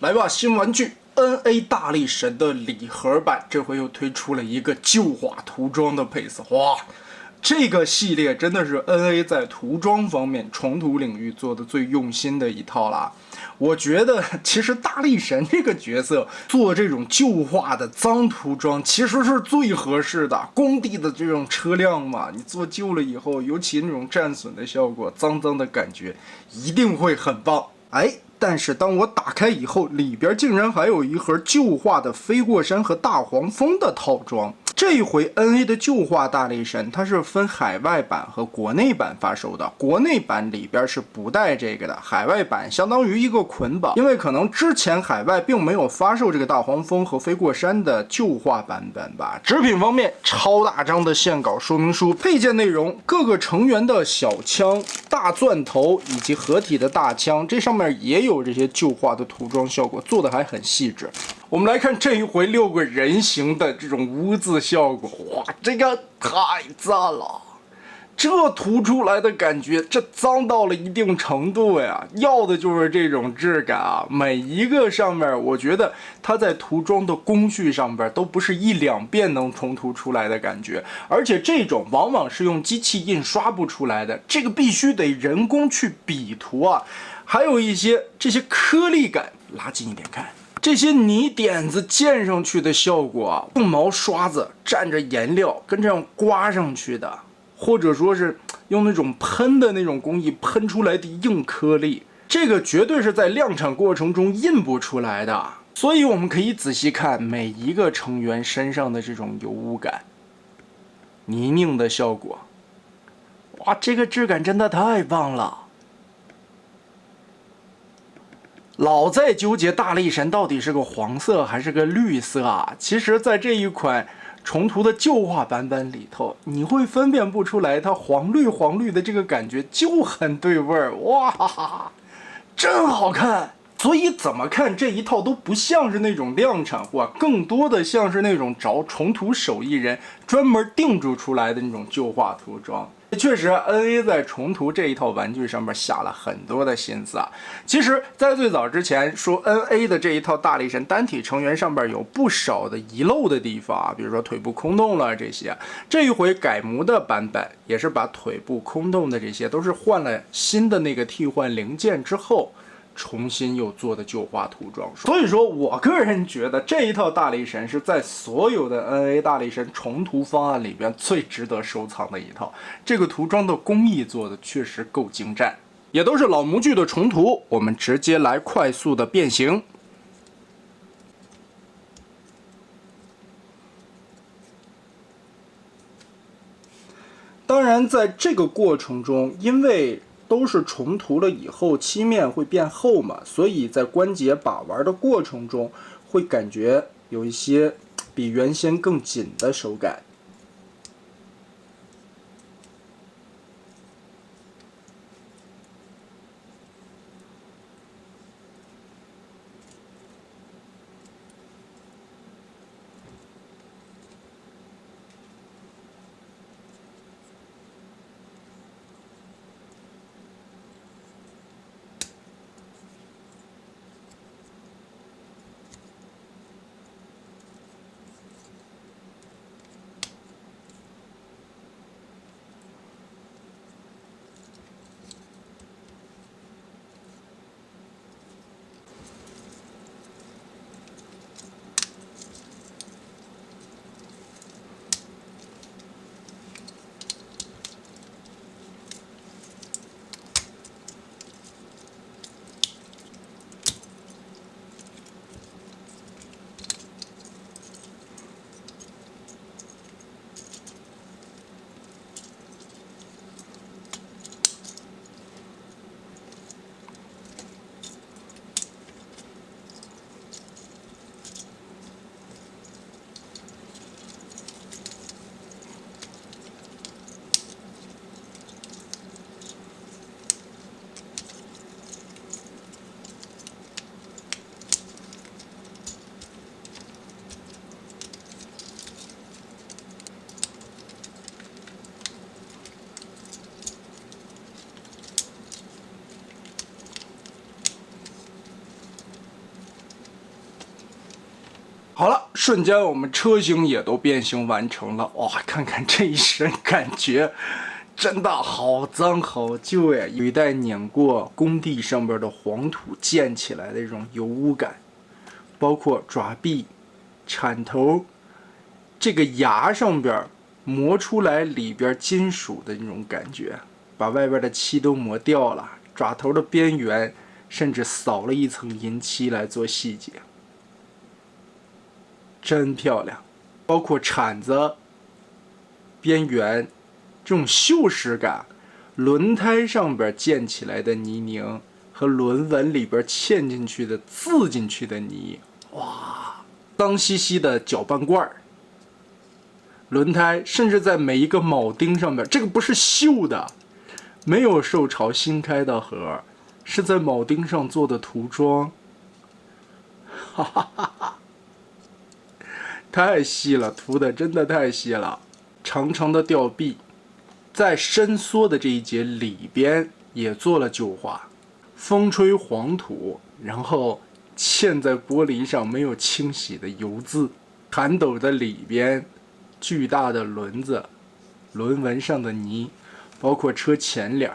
来吧，新玩具 NA 大力神的礼盒版，这回又推出了一个旧化涂装的配色，哇！这个系列真的是 NA 在涂装方面重涂领域做的最用心的一套啦。我觉得其实大力神这个角色做这种旧化的脏涂装其实是最合适的。工地的这种车辆嘛，你做旧了以后，尤其那种战损的效果，脏脏的感觉一定会很棒。哎，但是当我打开以后，里边竟然还有一盒旧化的飞过山和大黄蜂的套装。这一回 NA 的旧化大力神，它是分海外版和国内版发售的。国内版里边是不带这个的，海外版相当于一个捆绑，因为可能之前海外并没有发售这个大黄蜂和飞过山的旧化版本吧。纸品方面，超大张的线稿说明书，配件内容各个成员的小枪、大钻头以及合体的大枪，这上面也有这些旧化的涂装效果，做的还很细致。我们来看这一回6个人形的这种污渍效果，哇，这个太赞了！这涂出来的感觉，这脏到了一定程度呀，要的就是这种质感啊！每一个上面，我觉得它在涂装的工序上边都不是1、2遍能重涂出来的感觉，而且这种往往是用机器印刷不出来的，这个必须得人工去笔涂啊！还有一些这些颗粒感，拉近一点看。这些泥点子溅上去的效果啊，用毛刷子蘸着颜料跟这样刮上去的，或者说是用那种喷的那种工艺喷出来的硬颗粒，这个绝对是在量产过程中印不出来的。所以我们可以仔细看每一个成员身上的这种油污感、泥泞的效果，哇，这个质感真的太棒了！老在纠结大力神到底是个黄色还是个绿色啊？其实，在这一款重涂的旧化版本里头，你会分辨不出来，它黄绿的这个感觉就很对味儿，哇哈哈，真好看！所以怎么看这一套都不像是那种量产货，更多的像是那种找重涂手艺人专门定制出来的那种旧化涂装。确实 ，NA 在重涂这一套玩具上面下了很多的心思啊。其实，在最早之前说 NA 的这一套大力神单体成员上面有不少的遗漏的地方啊，比如说腿部空洞了这些。这一回改模的版本也是把腿部空洞的这些都是换了新的那个替换零件之后，重新又做的旧化涂装，所以说我个人觉得这一套大力神是在所有的 NA 大力神重涂方案里边最值得收藏的一套。这个涂装的工艺做的确实够精湛，也都是老模具的重涂。我们直接来快速的变形。当然，在这个过程中，因为都是重涂了以后，漆面会变厚嘛，所以在关节把玩的过程中，会感觉有一些比原先更紧的手感。好了，瞬间我们车型也都变形完成了。哇，看看这一身，感觉真的好脏好旧呀！有一带碾过工地上边的黄土溅起来的这种油污感，包括爪臂、铲头，这个牙上边磨出来里边金属的那种感觉，把外边的漆都磨掉了，爪头的边缘甚至扫了一层银漆来做细节。真漂亮，包括铲子边缘这种锈蚀感，轮胎上边溅起来的泥泞和轮纹里边嵌进去的渍进去的泥，哇，脏兮兮的搅拌罐，轮胎甚至在每一个铆钉上边，这个不是锈的，没有受潮新开的盒，是在铆钉上做的涂装，哈哈哈哈。太细了，涂的真的太细了。长长的吊臂，在伸缩的这一节里边也做了旧化，风吹黄土，然后嵌在玻璃上没有清洗的油渍。弹斗的里边，巨大的轮子，轮纹上的泥，包括车前脸，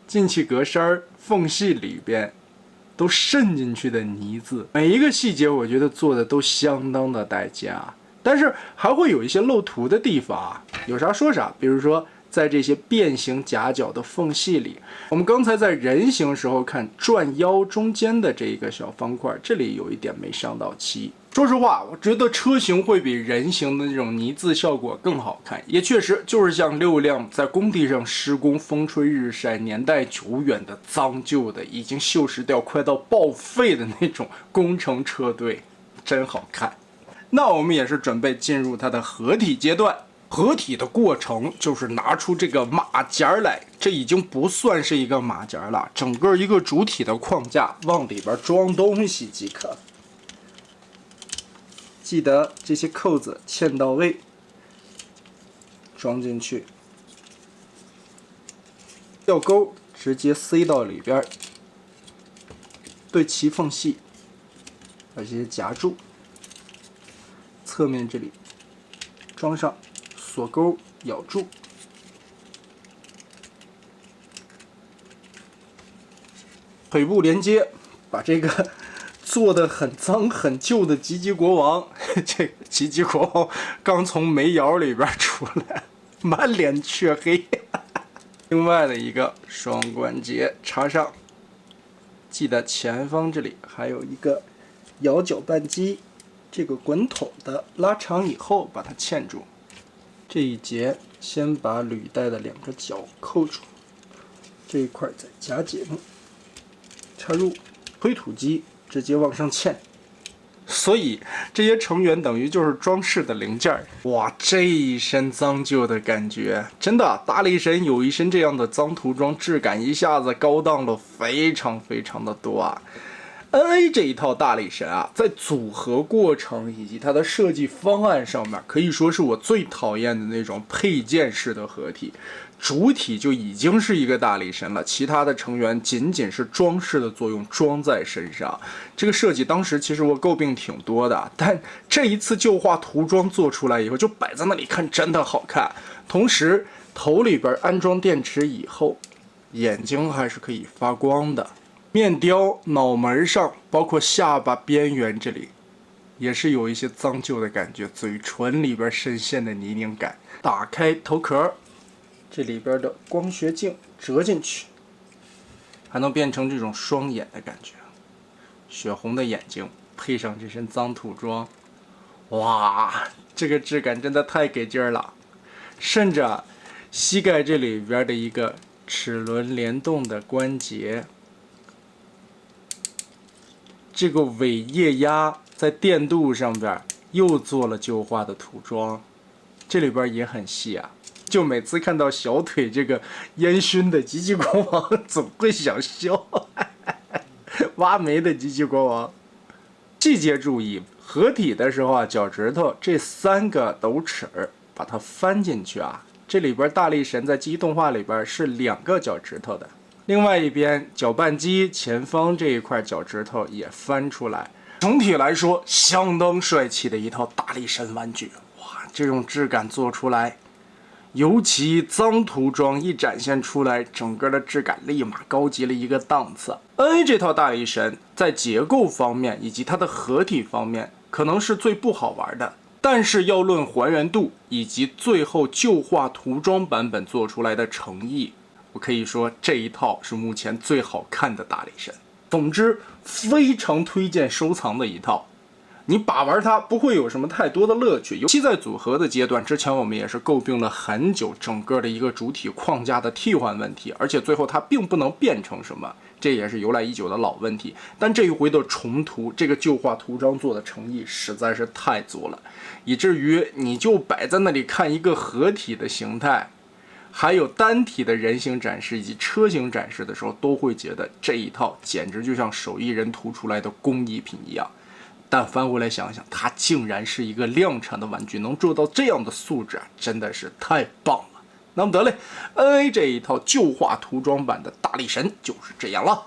进气格栅缝隙里边都渗进去的泥渍，每一个细节我觉得做的都相当的带劲啊！但是还会有一些漏图的地方啊，有啥说啥。比如说在这些变形夹角的缝隙里，我们刚才在人形时候看转腰中间的这一个小方块，这里有一点没上到漆。说实话，我觉得车型会比人形的那种泥渍效果更好看，也确实就是像6辆在工地上施工，风吹日晒，年代久远的脏旧的，已经锈蚀掉快到报废的那种工程车队，真好看。那我们也是准备进入它的合体阶段。合体的过程就是拿出这个马甲来，这已经不算是一个马甲了，整个一个主体的框架往里边装东西即可。记得这些扣子嵌到位，装进去，吊钩直接塞到里边，对齐缝隙，把这些夹住，侧面这里装上锁钩，咬住，腿部连接，把这个做的很脏很旧的吉吉国王，这个吉吉国王刚从煤窑里边出来，满脸黢黑。另外的一个双关节插上，记得前方这里还有一个摇搅拌机，这个滚筒的拉长以后把它嵌住。这一节先把履带的2个角扣住，这一块再夹紧，插入推土机。直接往上嵌，所以这些成员等于就是装饰的零件。哇，这一身脏旧的感觉，真的大力神有一身这样的脏涂装，质感一下子高档了非常非常的多啊。NA 这一套大力神啊，在组合过程以及它的设计方案上面，可以说是我最讨厌的那种配件式的合体。主体就已经是一个大力神了，其他的成员仅仅是装饰的作用，装在身上。这个设计当时其实我诟病挺多的，但这一次旧化涂装做出来以后，就摆在那里看，真的好看。同时，头里边安装电池以后，眼睛还是可以发光的。面雕脑门上，包括下巴边缘这里，也是有一些脏旧的感觉，嘴唇里边深陷的泥泞感。打开头壳。这里边的光学镜折进去，还能变成这种双眼的感觉，血红的眼睛配上这身脏涂装，哇，这个质感真的太给劲儿了。甚至膝盖这里边的一个齿轮联动的关节，这个尾液压在电镀上边又做了旧化的涂装，这里边也很细啊。就每次看到小腿这个烟熏的吉吉国王，总会想笑。挖煤的吉吉国王。细节注意，合体的时候啊，脚趾头这3个斗齿把它翻进去啊。这里边大力神在记忆动画里边是2个脚趾头的，另外一边搅拌机前方这一块脚趾头也翻出来，总体来说，相当帅气的一套大力神玩具。哇，这种质感做出来，尤其脏涂装一展现出来，整个的质感立马高级了一个档次。NA 这套大力神在结构方面以及它的合体方面，可能是最不好玩的。但是要论还原度以及最后旧化涂装版本做出来的诚意，我可以说这一套是目前最好看的大力神。总之，非常推荐收藏的一套。你把玩它不会有什么太多的乐趣，尤其在组合的阶段，之前我们也是诟病了很久整个的一个主体框架的替换问题，而且最后它并不能变成什么，这也是由来已久的老问题。但这一回的重涂，这个旧化涂装做的诚意实在是太足了，以至于你就摆在那里看一个合体的形态，还有单体的人形展示以及车型展示的时候，都会觉得这一套简直就像手艺人涂出来的工艺品一样。但翻回来想想，它竟然是一个量产的玩具，能做到这样的素质，真的是太棒了。那么得嘞，NA 这一套旧化涂装版的大力神就是这样了。